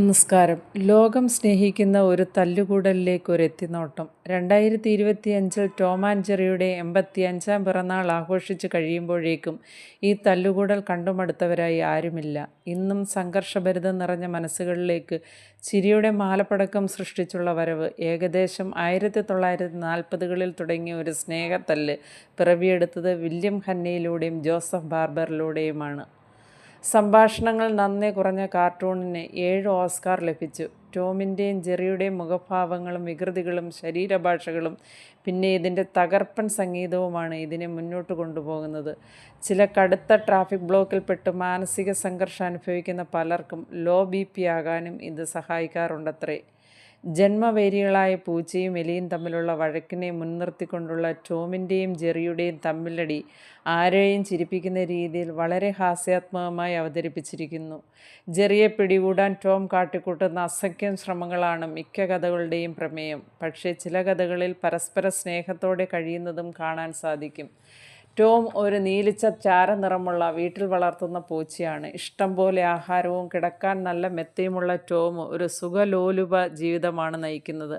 നമസ്കാരം. ലോകം സ്നേഹിക്കുന്ന ഒരു തല്ലുകൂടലിലേക്ക് ഒരു എത്തിനോട്ടം. 2025 ടോം ആൻഡ് ജെറിയുടെ 85ാം പിറന്നാൾ ആഘോഷിച്ച് കഴിയുമ്പോഴേക്കും ഈ തല്ലുകൂടൽ കണ്ടുമടുത്തവരായി ആരുമില്ല. ഇന്നും സംഘർഷഭരിതം നിറഞ്ഞ മനസ്സുകളിലേക്ക് ചിരിയുടെ മാലപ്പടക്കം സൃഷ്ടിച്ചുള്ള വരവ്. ഏകദേശം 1940കളിൽ തുടങ്ങിയ ഒരു സ്നേഹത്തല്ല് പിറവിയെടുത്തത് വില്യം ഹന്നയിലൂടെയും ജോസഫ് ബാർബറിലൂടെയുമാണ്. സംഭാഷണങ്ങൾ നന്നേ കുറഞ്ഞ കാർട്ടൂണിന് 7 ഓസ്കാർ ലഭിച്ചു. ടോമിൻ്റെയും ജെറിയുടെയും മുഖഭാവങ്ങളും വികൃതികളും ശരീരഭാഷകളും പിന്നെ ഇതിൻ്റെ തകർപ്പൻ സംഗീതവുമാണ് ഇതിനെ മുന്നോട്ട് കൊണ്ടുപോകുന്നത്. ചില കടുത്ത ട്രാഫിക് ബ്ലോക്കിൽപ്പെട്ട് മാനസിക സംഘർഷം അനുഭവിക്കുന്ന പലർക്കും ലോ BP ആകാനും ഇത് സഹായിക്കാറുണ്ടത്രേ. ജന്മവൈരികളായ പൂച്ചയും എലിയും തമ്മിലുള്ള വഴക്കിനെ മുൻനിർത്തിക്കൊണ്ടുള്ള ടോമിൻ്റെയും ജെറിയുടെയും തമ്മിലടി ആരെയും ചിരിപ്പിക്കുന്ന രീതിയിൽ വളരെ ഹാസ്യാത്മകമായി അവതരിപ്പിച്ചിരിക്കുന്നു. ജെറിയെ പിടികൂടാൻ ടോം കാട്ടിക്കൂട്ടുന്ന അസംഖ്യം ശ്രമങ്ങളാണ് മിക്ക കഥകളുടെയും പ്രമേയം. പക്ഷേ ചില കഥകളിൽ പരസ്പര സ്നേഹത്തോടെ കഴിയുന്നതും കാണാൻ സാധിക്കും. ടോം ഒരു നീലിച്ച ചാരനിറമുള്ള വീട്ടിൽ വളർത്തുന്ന പൂച്ചയാണ്. ഇഷ്ടം പോലെ ആഹാരവും കിടക്കാൻ നല്ല മെത്തയുമുള്ള ടോം ഒരു സുഖലോലുപ ജീവിതമാണ് നയിക്കുന്നത്.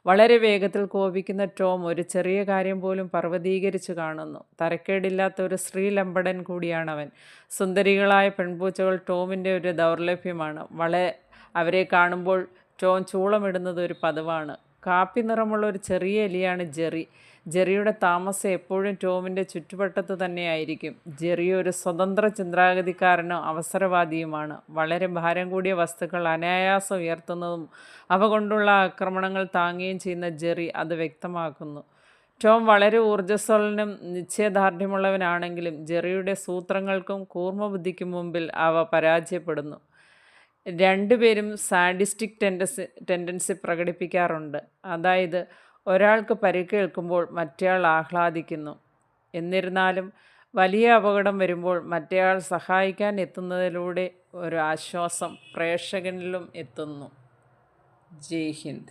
വളരെ വേഗത്തിൽ കോപിക്കുന്ന ടോം ഒരു ചെറിയ കാര്യം പോലും പർവ്വതീകരിച്ച് കാണുന്നു. തരക്കേടില്ലാത്ത ഒരു സ്ത്രീലമ്പടൻ കൂടിയാണവൻ. സുന്ദരികളായ പെൺപൂച്ചകൾ ടോമിൻ്റെ ഒരു ദൗർലഭ്യമാണ്. അവരെ കാണുമ്പോൾ ടോം ചൂളമിടുന്നത് ഒരു പതിവാണ്. കാപ്പി നിറമുള്ള ഒരു ചെറിയ എലിയാണ് ജെറി. ജെറിയുടെ താമസം എപ്പോഴും ടോമിൻ്റെ ചുറ്റുവട്ടത്ത് തന്നെയായിരിക്കും. ജെറി ഒരു സ്വതന്ത്ര ചിന്താഗതിക്കാരനും അവസരവാദിയുമാണ്. വളരെ ഭാരം കൂടിയ വസ്തുക്കൾ അനായാസം ഉയർത്തുന്നതും അവ കൊണ്ടുള്ള ആക്രമണങ്ങൾ താങ്ങുകയും ചെയ്യുന്ന ജെറി അത് വ്യക്തമാക്കുന്നു. ടോം വളരെ ഊർജ്ജസ്വലനും നിശ്ചയദാർഢ്യമുള്ളവനാണെങ്കിലും ജെറിയുടെ സൂത്രങ്ങൾക്കും കൂർമ്മബുദ്ധിക്കും മുമ്പിൽ അവ പരാജയപ്പെടുന്നു. രണ്ടുപേരും സാഡിസ്റ്റിക് ടെൻഡൻസി പ്രകടിപ്പിക്കാറുണ്ട്. അതായത് ഒരാൾക്ക് പരിക്കേൽക്കുമ്പോൾ മറ്റേയാൾ ആഹ്ലാദിക്കുന്നു. എന്നിരുന്നാലും വലിയ അപകടം വരുമ്പോൾ മറ്റേയാൾ സഹായിക്കാൻ എത്തുന്നതിലൂടെ ഒരു ആശ്വാസം പ്രേക്ഷകനിലും എത്തുന്നു. ജയ് ഹിന്ദ്.